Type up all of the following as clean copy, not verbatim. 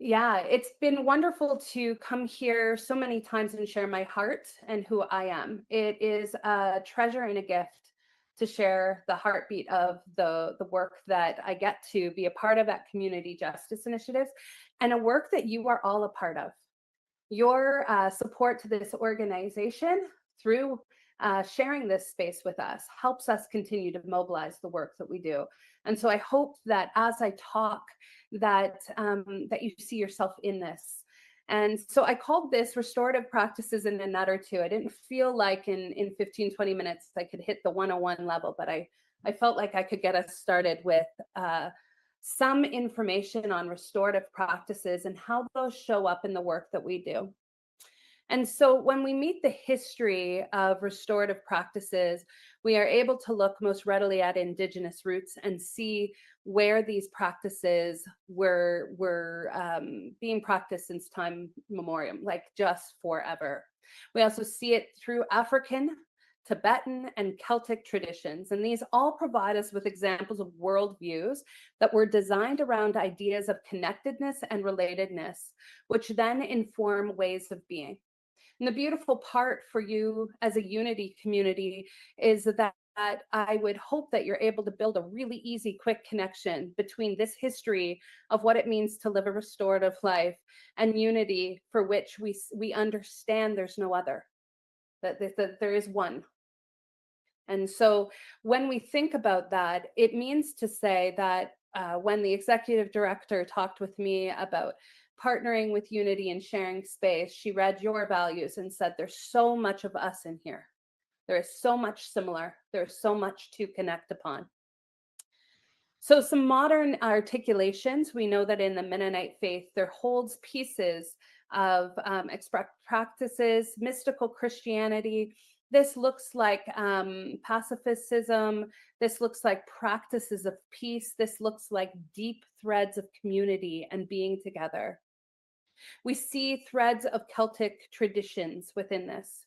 Yeah, it's been wonderful to come here so many times and share my heart and who I am. It is a treasure and a gift to share the heartbeat of the work that I get to be a part of at Community Justice Initiatives, and a work that you are all a part of. Your support to this organization through sharing this space with us helps us continue to mobilize the work that we do. And so I hope that as I talk, that you see yourself in this. And so I called this restorative practices in a nut or two. I didn't feel like in 15, 20 minutes I could hit the 101 level, but I felt like I could get us started with some information on restorative practices and how those show up in the work that we do. And so when we meet the history of restorative practices, we are able to look most readily at Indigenous roots and see where these practices were being practiced since time memorial, like just forever. We also see it through African, Tibetan, and Celtic traditions. And these all provide us with examples of worldviews that were designed around ideas of connectedness and relatedness, which then inform ways of being. And the beautiful part for you as a unity community is that I would hope that you're able to build a really easy, quick connection between this history of what it means to live a restorative life and unity for which we understand there's no other, that there is one. And so when we think about that, it means to say that when the executive director talked with me about partnering with Unity and sharing space, she read your values and said, there's so much of us in here. There is so much similar. There's so much to connect upon. So some modern articulations, we know that in the Mennonite faith, there holds pieces of practices, mystical Christianity. This looks like pacifism. This looks like practices of peace. This looks like deep threads of community and being together. We see threads of Celtic traditions within this.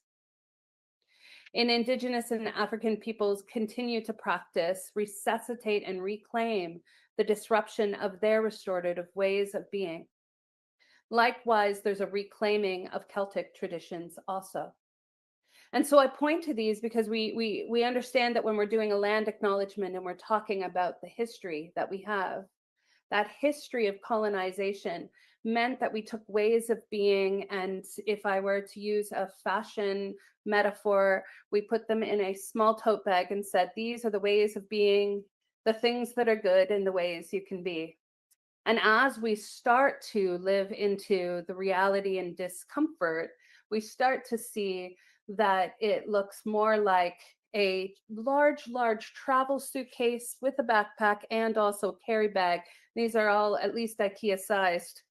In Indigenous and African peoples continue to practice, resuscitate, and reclaim the disruption of their restorative ways of being. Likewise, there's a reclaiming of Celtic traditions also. And so I point to these because we understand that when we're doing a land acknowledgement and we're talking about the history that we have, that history of colonization meant that we took ways of being, and if I were to use a fashion metaphor, we put them in a small tote bag and said, these are the ways of being, the things that are good and the ways you can be. And as we start to live into the reality and discomfort, we start to see that it looks more like a large travel suitcase with a backpack and also carry bag. These are all at least IKEA sized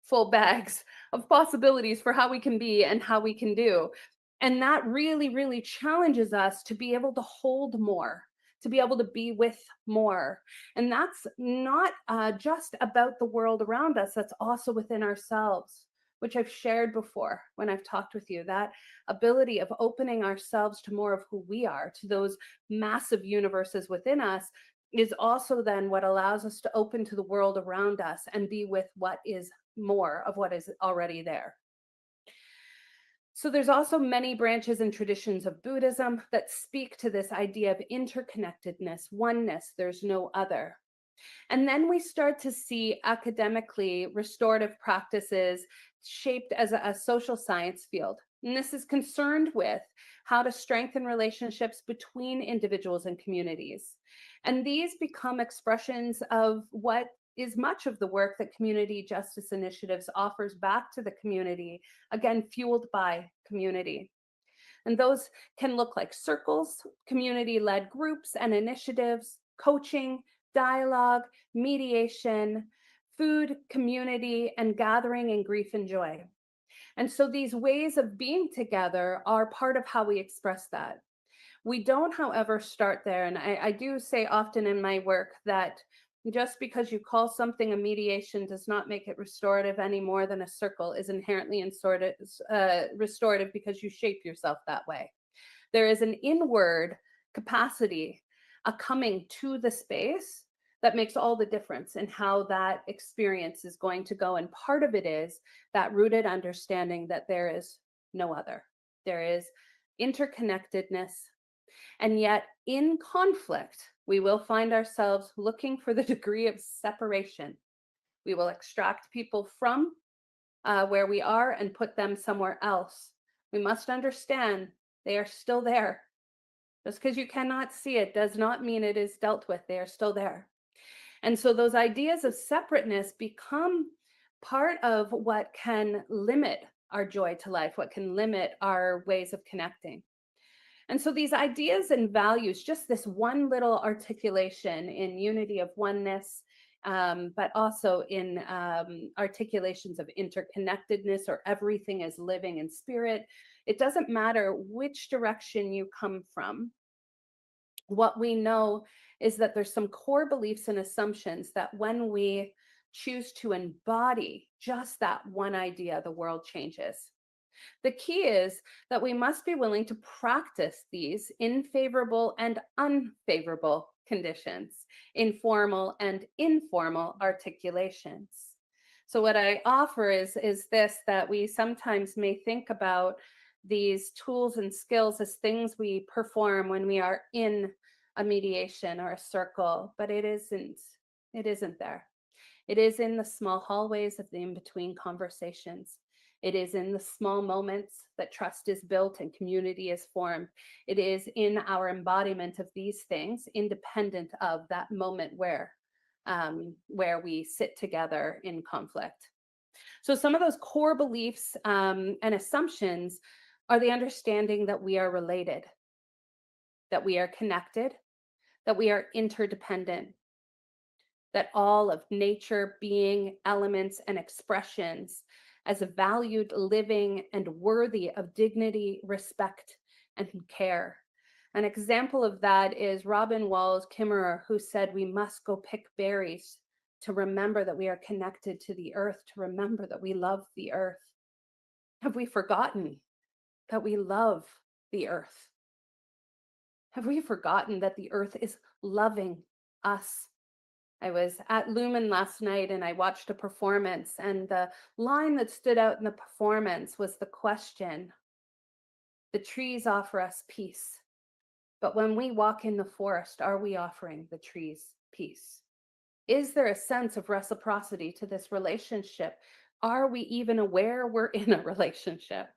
full bags of possibilities for how we can be and how we can do. And that really challenges us to be able to hold more, to be able to be with more. And that's not just about the world around us, that's also within ourselves, which I've shared before when I've talked with you, that ability of opening ourselves to more of who we are, to those massive universes within us, is also then what allows us to open to the world around us and be with what is more of what is already there. So there's also many branches and traditions of Buddhism that speak to this idea of interconnectedness, oneness, there's no other. And then we start to see academically restorative practices shaped as a social science field. And this is concerned with how to strengthen relationships between individuals and communities. And these become expressions of what is much of the work that Community Justice Initiatives offers back to the community, again, fueled by community. And those can look like circles, community-led groups and initiatives, coaching, dialogue, mediation, food, community, and gathering in grief and joy. And so these ways of being together are part of how we express that. We don't, however, start there. And I do say often in my work that just because you call something a mediation does not make it restorative any more than a circle is inherently restorative because you shape yourself that way. There is an inward capacity, a coming to the space that makes all the difference in how that experience is going to go. And part of it is that rooted understanding that there is no other. There is interconnectedness. And yet, in conflict, we will find ourselves looking for the degree of separation. We will extract people from where we are and put them somewhere else. We must understand they are still there. Just because you cannot see it does not mean it is dealt with. They are still there. And so those ideas of separateness become part of what can limit our joy to life, what can limit our ways of connecting. And so these ideas and values, just this one little articulation in unity of oneness, but also in articulations of interconnectedness, or everything is living in spirit. It doesn't matter which direction you come from. What we know is that there's some core beliefs and assumptions that when we choose to embody just that one idea, the world changes. The key is that we must be willing to practice these in favorable and unfavorable conditions, in formal and informal articulations. So what I offer is this, that we sometimes may think about these tools and skills as things we perform when we are in a mediation or a circle, but it isn't there. It is in the small hallways of the in-between conversations. It is in the small moments that trust is built and community is formed. It is in our embodiment of these things, independent of that moment where we sit together in conflict. So some of those core beliefs and assumptions are the understanding that we are related, that we are connected, that we are interdependent, that all of nature, being, elements, and expressions as a valued, living, and worthy of dignity, respect, and care. An example of that is Robin Wall Kimmerer, who said we must go pick berries to remember that we are connected to the earth, to remember that we love the earth. Have we forgotten that we love the earth? Have we forgotten that the earth is loving us? I was at Lumen last night and I watched a performance, and the line that stood out in the performance was the question: the trees offer us peace, but when we walk in the forest, are we offering the trees peace? Is there a sense of reciprocity to this relationship? Are we even aware we're in a relationship?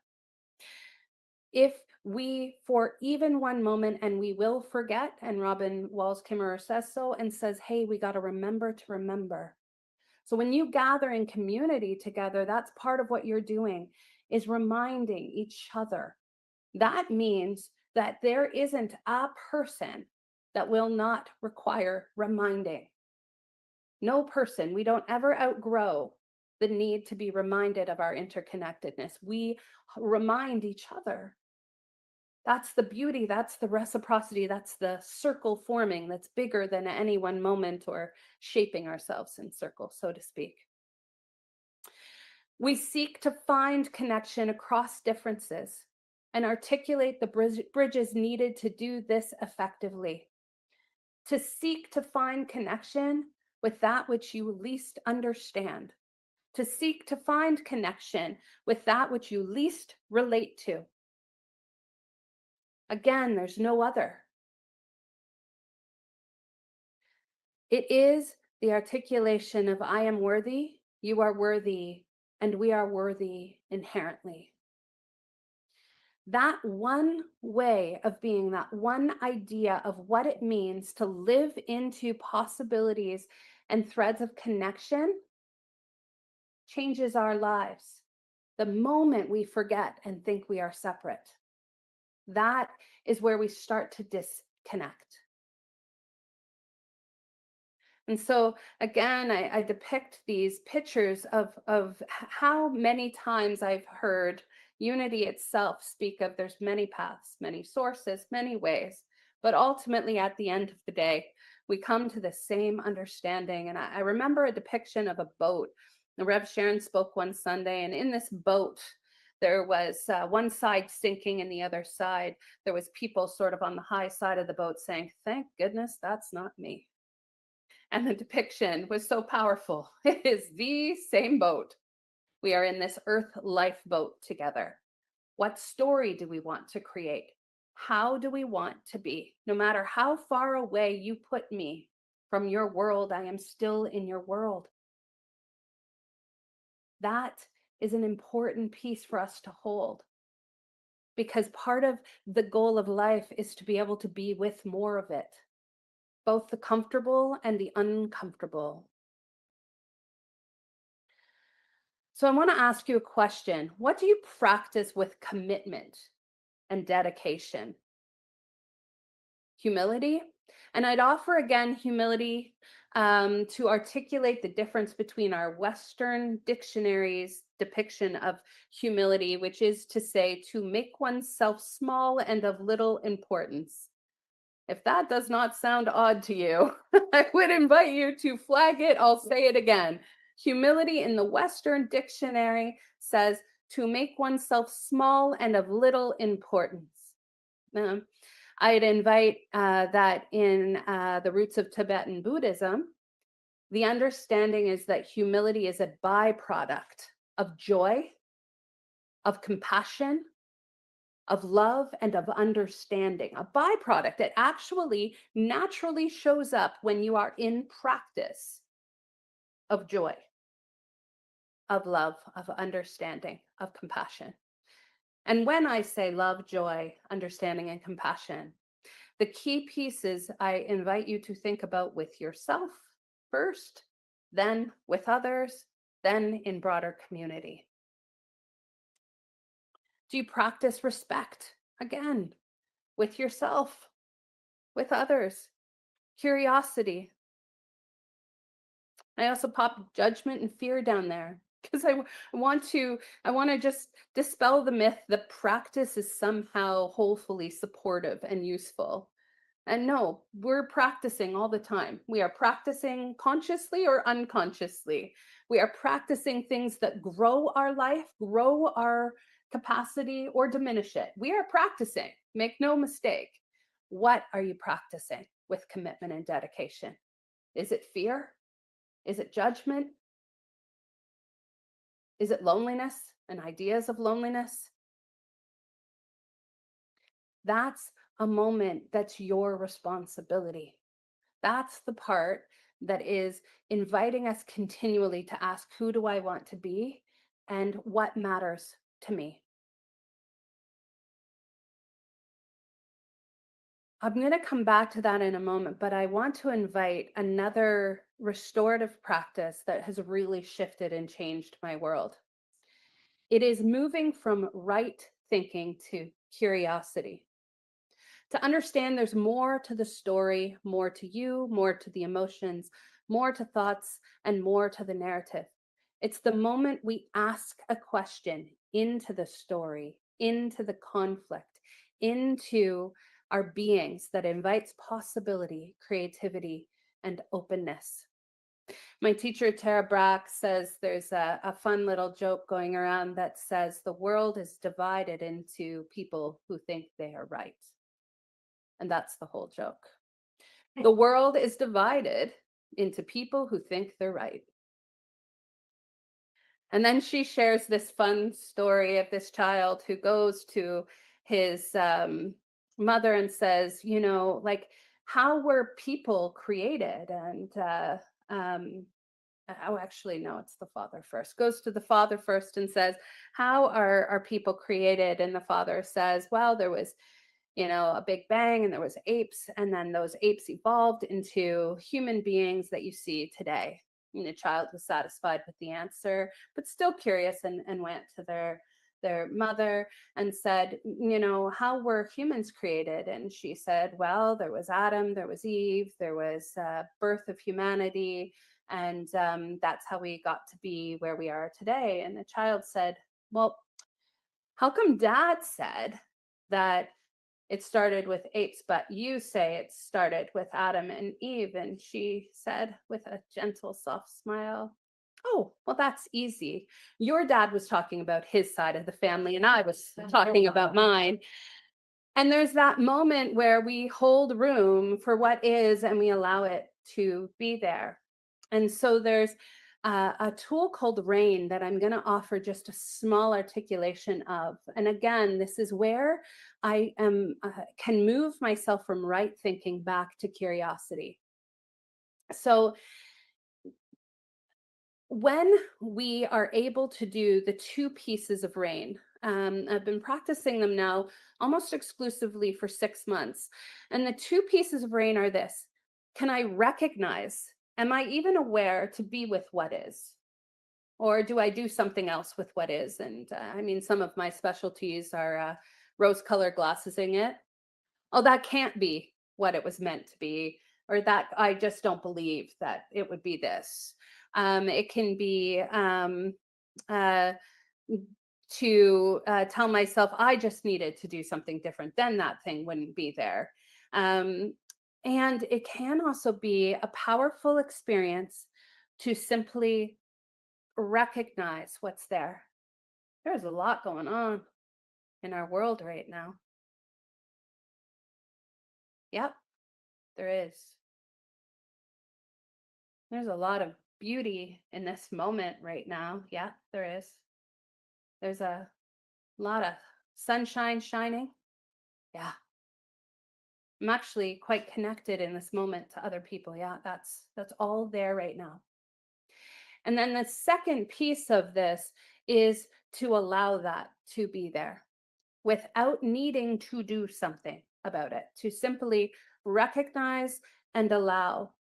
If we, for even one moment, and we will forget, and Robin Wall Kimmerer says so, and says, hey, we got to remember to remember. So when you gather in community together, that's part of what you're doing, is reminding each other. That means that there isn't a person that will not require reminding. No person. We don't ever outgrow the need to be reminded of our interconnectedness. We remind each other. That's the beauty, that's the reciprocity, that's the circle forming that's bigger than any one moment or shaping ourselves in circles, so to speak. We seek to find connection across differences and articulate the bridges needed to do this effectively. To seek to find connection with that which you least understand. To seek to find connection with that which you least relate to. Again, there's no other. It is the articulation of I am worthy, you are worthy, and we are worthy inherently. That one way of being, that one idea of what it means to live into possibilities and threads of connection changes our lives. The moment we forget and think we are separate, that is where we start to disconnect. And so again, I depict these pictures of how many times I've heard unity itself speak of there's many paths, many sources, many ways, but ultimately at the end of the day, we come to the same understanding. And I remember a depiction of a boat. The Rev Sharon spoke one Sunday, and in this boat, there was one side sinking and the other side, there was people sort of on the high side of the boat saying, thank goodness that's not me. And the depiction was so powerful. It is the same boat. We are in this earth lifeboat together. What story do we want to create? How do we want to be? No matter how far away you put me from your world, I am still in your world. That is an important piece for us to hold, because part of the goal of life is to be able to be with more of it, both the comfortable and the uncomfortable. So I want to ask you a question. What do you practice with commitment and dedication? Humility. And I'd offer again humility to articulate the difference between our Western dictionary's depiction of humility, which is to say, to make oneself small and of little importance. If that does not sound odd to you, I would invite you to flag it. I'll say it again. Humility in the Western dictionary says to make oneself small and of little importance. I'd invite that in the roots of Tibetan Buddhism, the understanding is that humility is a byproduct of joy, of compassion, of love, and of understanding. A byproduct that actually naturally shows up when you are in practice of joy, of love, of understanding, of compassion. And when I say love, joy, understanding, and compassion, the key pieces I invite you to think about with yourself first, then with others, then in broader community. Do you practice respect? Again, with yourself, with others, curiosity. I also pop judgment and fear down there because I want to just dispel the myth that practice is somehow wholesomely supportive and useful. And no, we're practicing all the time. We are practicing consciously or unconsciously. We are practicing things that grow our life, grow our capacity, or diminish it. We are practicing. Make no mistake. What are you practicing with commitment and dedication? Is it fear? Is it judgment? Is it loneliness and ideas of loneliness? That's a moment that's your responsibility. That's the part that is inviting us continually to ask, who do I want to be and what matters to me? I'm going to come back to that in a moment, but I want to invite another restorative practice that has really shifted and changed my world. It is moving from right thinking to curiosity. To understand there's more to the story, more to you, more to the emotions, more to thoughts, and more to the narrative. It's the moment we ask a question into the story, into the conflict, into our beings that invites possibility, creativity, and openness. My teacher, Tara Brach, says there's a fun little joke going around that says the world is divided into people who think they are right. And that's the whole joke. The world is divided into people who think they're right. And then she shares this fun story of this child who goes to his mother and says, you know, like, how were people created? And oh, actually, no, it's the father first. Goes to the father first and says, how are people created? And the father says, well, there was, you know, a big bang and there was apes, and then those apes evolved into human beings that you see today. And the child was satisfied with the answer, but still curious, and went to their mother and said, you know, how were humans created? And she said, well, there was Adam, there was Eve, there was birth of humanity, and that's how we got to be where we are today. And the child said, well, how come Dad said that it started with apes, but you say it started with Adam and Eve? And she said with a gentle, soft smile, oh, well, that's easy. Your dad was talking about his side of the family, and I was talking about mine. And there's that moment where we hold room for what is, and we allow it to be there. And so there's a tool called RAIN that I'm going to offer just a small articulation of. And again, this is where I can move myself from right thinking back to curiosity. So when we are able to do the 2 pieces of RAIN, I've been practicing them now almost exclusively for 6 months. And the 2 pieces of RAIN are this: can I recognize, am I even aware to be with what is? Or do I do something else with what is? And I mean, some of my specialties are rose-colored glassesing it. Oh, that can't be what it was meant to be, or that I just don't believe that it would be this. It can be to tell myself I just needed to do something different, then that thing wouldn't be there. And it can also be a powerful experience to simply recognize what's there. There's a lot going on in our world right now. Yep, there is. There's a lot of beauty in this moment right now. Yeah, there is. There's a lot of sunshine shining. Yeah. I'm actually quite connected in this moment to other people. Yeah, that's all there right now. And then the second piece of this is to allow that to be there without needing to do something about it, to simply recognize and allow.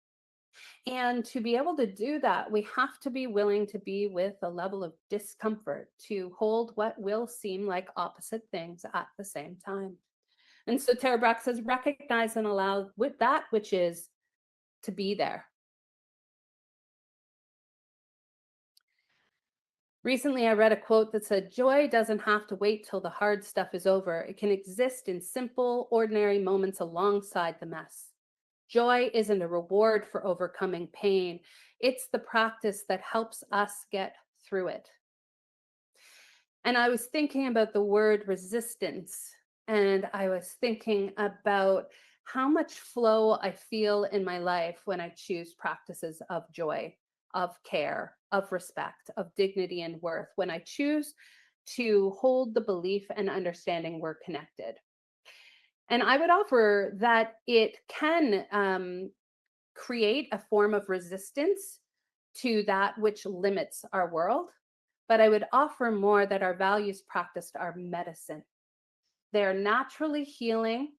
And to be able to do that, we have to be willing to be with a level of discomfort, to hold what will seem like opposite things at the same time. And so Tara Brach says, recognize and allow with that which is to be there. Recently, I read a quote that said, joy doesn't have to wait till the hard stuff is over. It can exist in simple, ordinary moments alongside the mess. Joy isn't a reward for overcoming pain. It's the practice that helps us get through it. And I was thinking about the word resistance, and I was thinking about how much flow I feel in my life when I choose practices of joy, of care, of respect, of dignity and worth, when I choose to hold the belief and understanding we're connected. And I would offer that it can create a form of resistance to that which limits our world. But I would offer more that our values practiced are medicine. They are naturally healing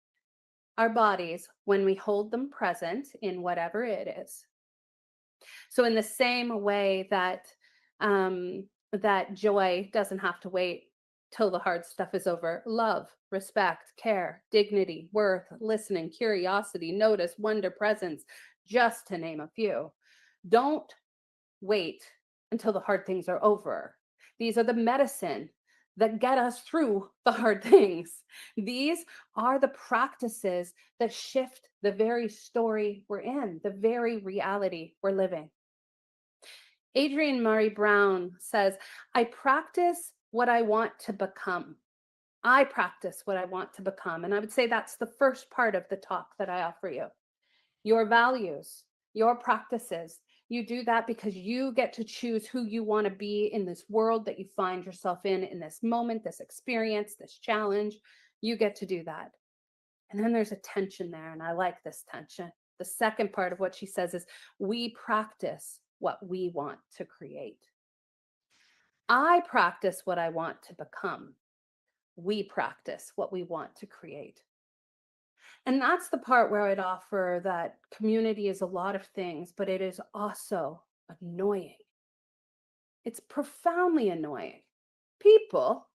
our bodies when we hold them present in whatever it is. So in the same way that that joy doesn't have to wait till the hard stuff is over, love, respect, care, dignity, worth, listening, curiosity, notice, wonder, presence, just to name a few. Don't wait until the hard things are over. These are the medicine that get us through the hard things. These are the practices that shift the very story we're in, the very reality we're living. Adrienne Maree Brown says, I practice what I want to become. I practice what I want to become. And I would say that's the first part of the talk that I offer you. Your values, your practices. You do that because you get to choose who you want to be in this world that you find yourself in this moment, this experience, this challenge. You get to do that. And then there's a tension there, and I like this tension. The second part of what she says is, we practice what we want to create. I practice what I want to become. We practice what we want to create. And that's the part where I'd offer that community is a lot of things, but it is also annoying. It's profoundly annoying. People,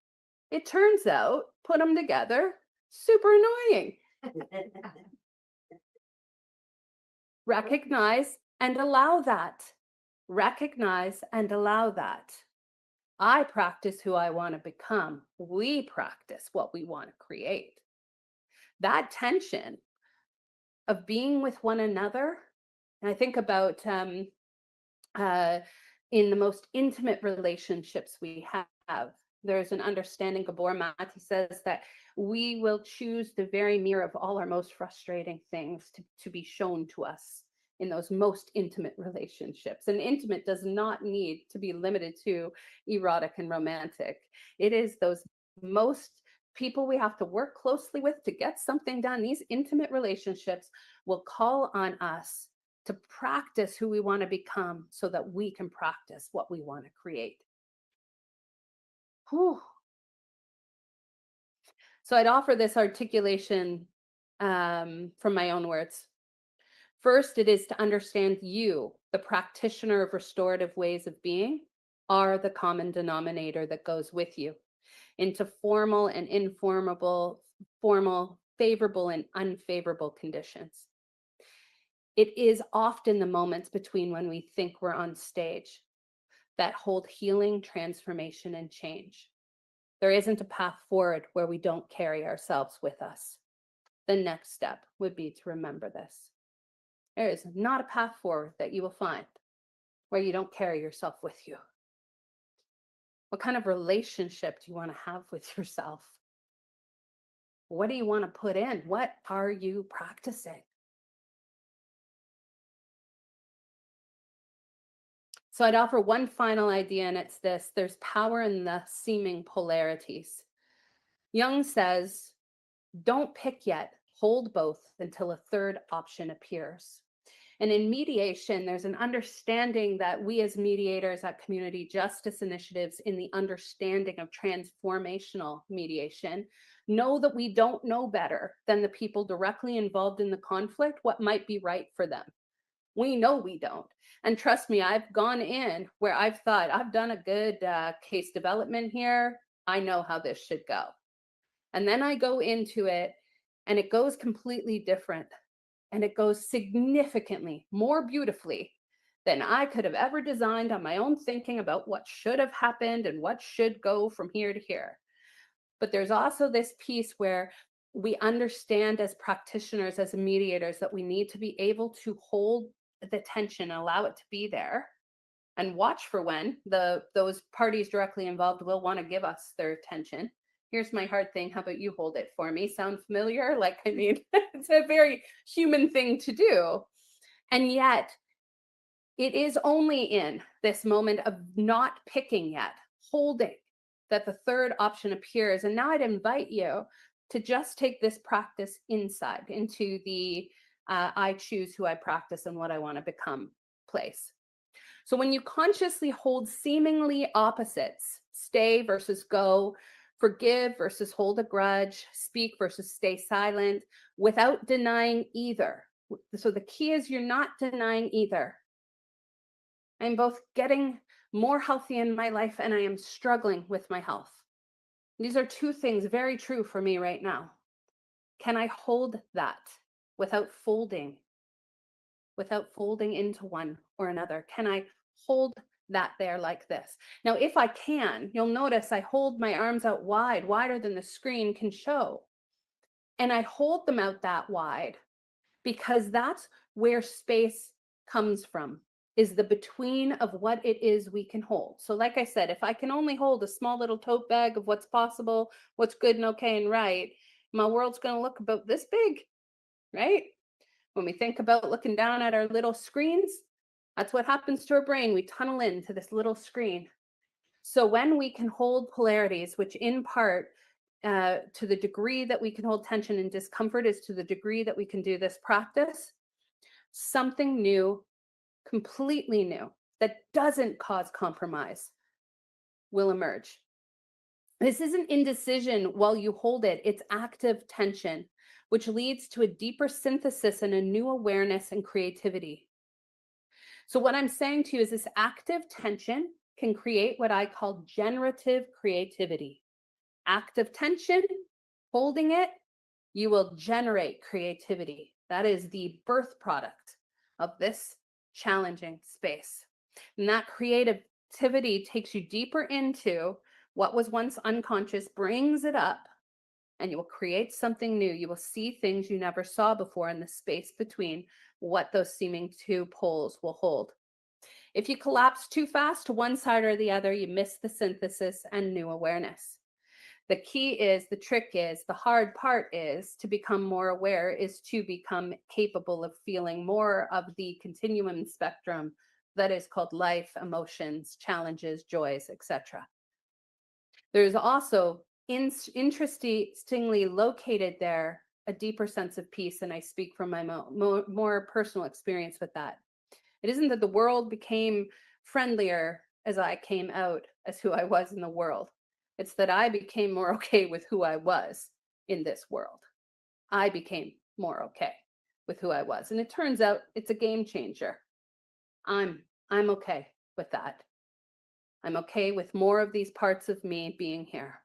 it turns out, put them together, super annoying. Recognize and allow that. Recognize and allow that. I practice who I want to become. We practice what we want to create. That tension of being with one another, and I think about in the most intimate relationships we have, there's an understanding, Gabor Mate says, that we will choose the very mirror of all our most frustrating things to be shown to us in those most intimate relationships. And intimate does not need to be limited to erotic and romantic. It is those most people we have to work closely with to get something done. These intimate relationships will call on us to practice who we want to become so that we can practice what we want to create. Whew. So I'd offer this articulation from my own words. First, it is to understand you, the practitioner of restorative ways of being, are the common denominator that goes with you into formal and informal, formal, favorable and unfavorable conditions. It is often the moments between when we think we're on stage that hold healing, transformation, and change. There isn't a path forward where we don't carry ourselves with us. The next step would be to remember this. There is not a path forward that you will find where you don't carry yourself with you. What kind of relationship do you want to have with yourself? What do you want to put in? What are you practicing? So I'd offer one final idea, and it's this: there's power in the seeming polarities. Jung says, don't pick yet, hold both until a third option appears. And in mediation, there's an understanding that we as mediators at community justice initiatives, in the understanding of transformational mediation, know that we don't know better than the people directly involved in the conflict what might be right for them. We know we don't. And trust me, I've gone in where I've thought, I've done a good case development here. I know how this should go. And then I go into it and it goes completely different. And it goes significantly more beautifully than I could have ever designed on my own thinking about what should have happened and what should go from here to here. But there's also this piece where we understand as practitioners, as mediators, that we need to be able to hold the tension, allow it to be there, and watch for when those parties directly involved will want to give us their attention. Here's my hard thing. How about you hold it for me? Sound familiar? Like, I mean, it's a very human thing to do. And yet, it is only in this moment of not picking yet, holding, that the third option appears. And now I'd invite you to just take this practice inside into the I choose who I practice and what I want to become place. So when you consciously hold seemingly opposites, stay versus go, forgive versus hold a grudge, speak versus stay silent, without denying either. So the key is you're not denying either. I'm both getting more healthy in my life and I am struggling with my health. These are two things very true for me right now. Can I hold that without folding into one or another? Can I hold that there like this? Now, if I can, you'll notice I hold my arms out wide, wider than the screen can show. And I hold them out that wide because that's where space comes from, is the between of what it is we can hold. So like I said, if I can only hold a small little tote bag of what's possible, what's good and okay and right, my world's going to look about this big, right? When we think about looking down at our little screens, that's what happens to our brain. We tunnel into this little screen. So when we can hold polarities, which in part, to the degree that we can hold tension and discomfort is to the degree that we can do this practice, something new, completely new, that doesn't cause compromise will emerge. This isn't indecision while you hold it, it's active tension, which leads to a deeper synthesis and a new awareness and creativity. So what I'm saying to you is this active tension can create what I call generative creativity. Active tension, holding it, you will generate creativity. That is the birth product of this challenging space. And that creativity takes you deeper into what was once unconscious, brings it up, and you will create something new. You will see things you never saw before in the space between what those seeming two poles will hold. If you collapse too fast to one side or the other, you miss the synthesis and new awareness. The key is, the trick is, the hard part is to become more aware, is to become capable of feeling more of the continuum spectrum that is called life, emotions, challenges, joys, etc. There's also interestingly located there a deeper sense of peace, and I speak from my more personal experience with that. It isn't that the world became friendlier as I came out as who I was in the world. It's that I became more okay with who I was in this world. I became more okay with who I was. And it turns out it's a game changer. I'm okay with that. I'm okay with more of these parts of me being here.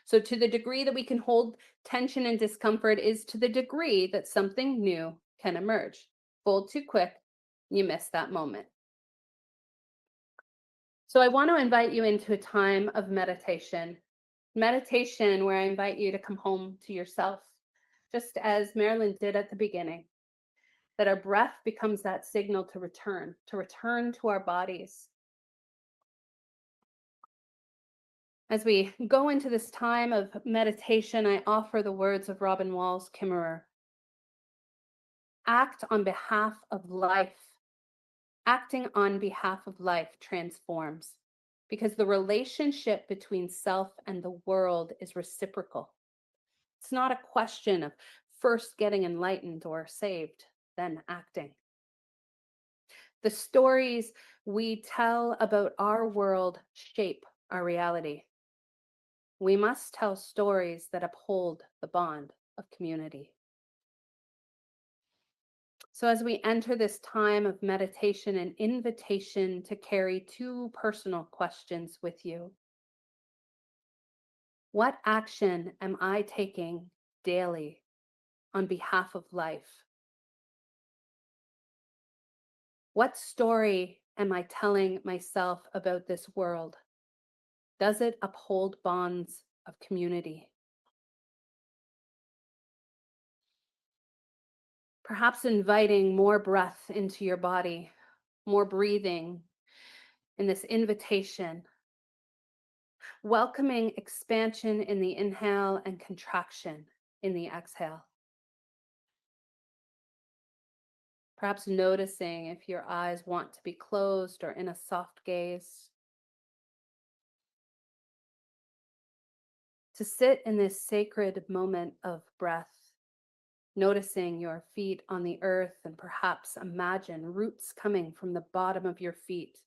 So to the degree that we can hold tension and discomfort is to the degree that something new can emerge. Fold too quick, you miss that moment. So I want to invite you into a time of meditation. Meditation where I invite you to come home to yourself, just as Marilyn did at the beginning, that our breath becomes that signal to return to our bodies. As we go into this time of meditation, I offer the words of Robin Wall's Kimmerer. Act on behalf of life. Acting on behalf of life transforms, because the relationship between self and the world is reciprocal. It's not a question of first getting enlightened or saved, then acting. The stories we tell about our world shape our reality. We must tell stories that uphold the bond of community. So as we enter this time of meditation, an invitation to carry two personal questions with you. What action am I taking daily on behalf of life? What story am I telling myself about this world? Does it uphold bonds of community? Perhaps inviting more breath into your body, more breathing in this invitation, welcoming expansion in the inhale and contraction in the exhale. Perhaps noticing if your eyes want to be closed or in a soft gaze. To sit in this sacred moment of breath, noticing your feet on the earth, and perhaps imagine roots coming from the bottom of your feet,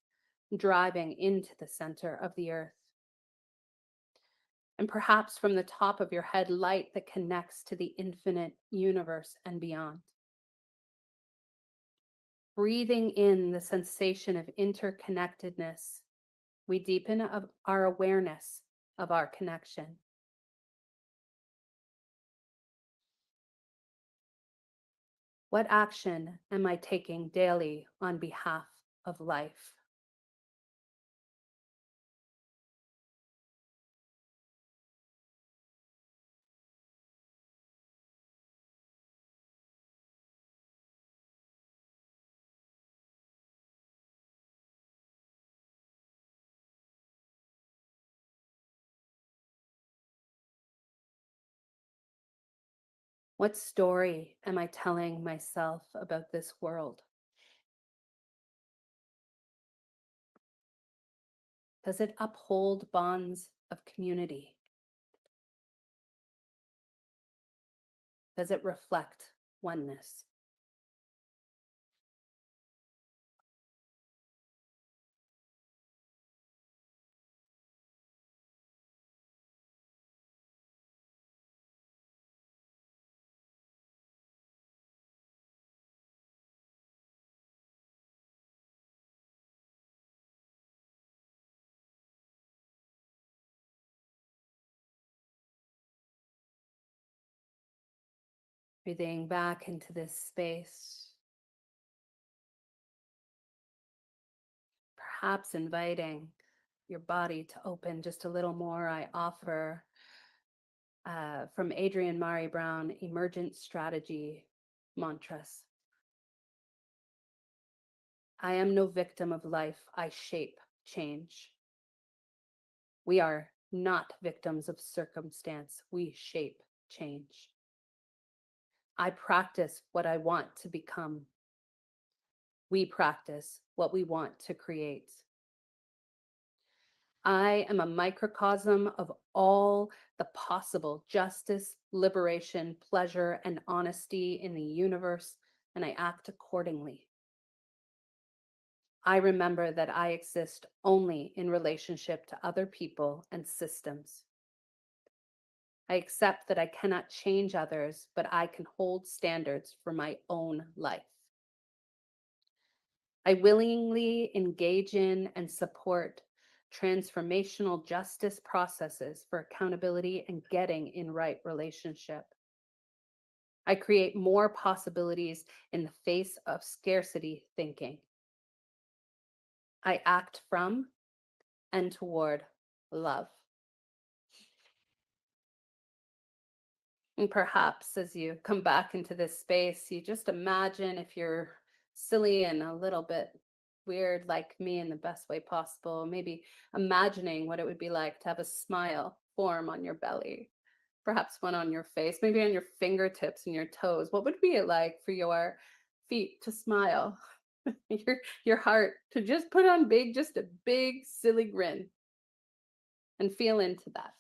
driving into the center of the earth. And perhaps from the top of your head, light that connects to the infinite universe and beyond. Breathing in the sensation of interconnectedness, we deepen our awareness of our connection. What action am I taking daily on behalf of life? What story am I telling myself about this world? Does it uphold bonds of community? Does it reflect oneness? Breathing back into this space. Perhaps inviting your body to open just a little more. I offer from Adrienne Mari Brown, Emergent Strategy Mantras. I am no victim of life. I shape change. We are not victims of circumstance. We shape change. I practice what I want to become. We practice what we want to create. I am a microcosm of all the possible justice, liberation, pleasure, and honesty in the universe, and I act accordingly. I remember that I exist only in relationship to other people and systems. I accept that I cannot change others, but I can hold standards for my own life. I willingly engage in and support transformational justice processes for accountability and getting in right relationship. I create more possibilities in the face of scarcity thinking. I act from and toward love. And perhaps as you come back into this space, you just imagine, if you're silly and a little bit weird like me in the best way possible, maybe imagining what it would be like to have a smile form on your belly, perhaps one on your face, maybe on your fingertips and your toes. What would it be like for your feet to smile? your heart to just put on just a big silly grin, and feel into that.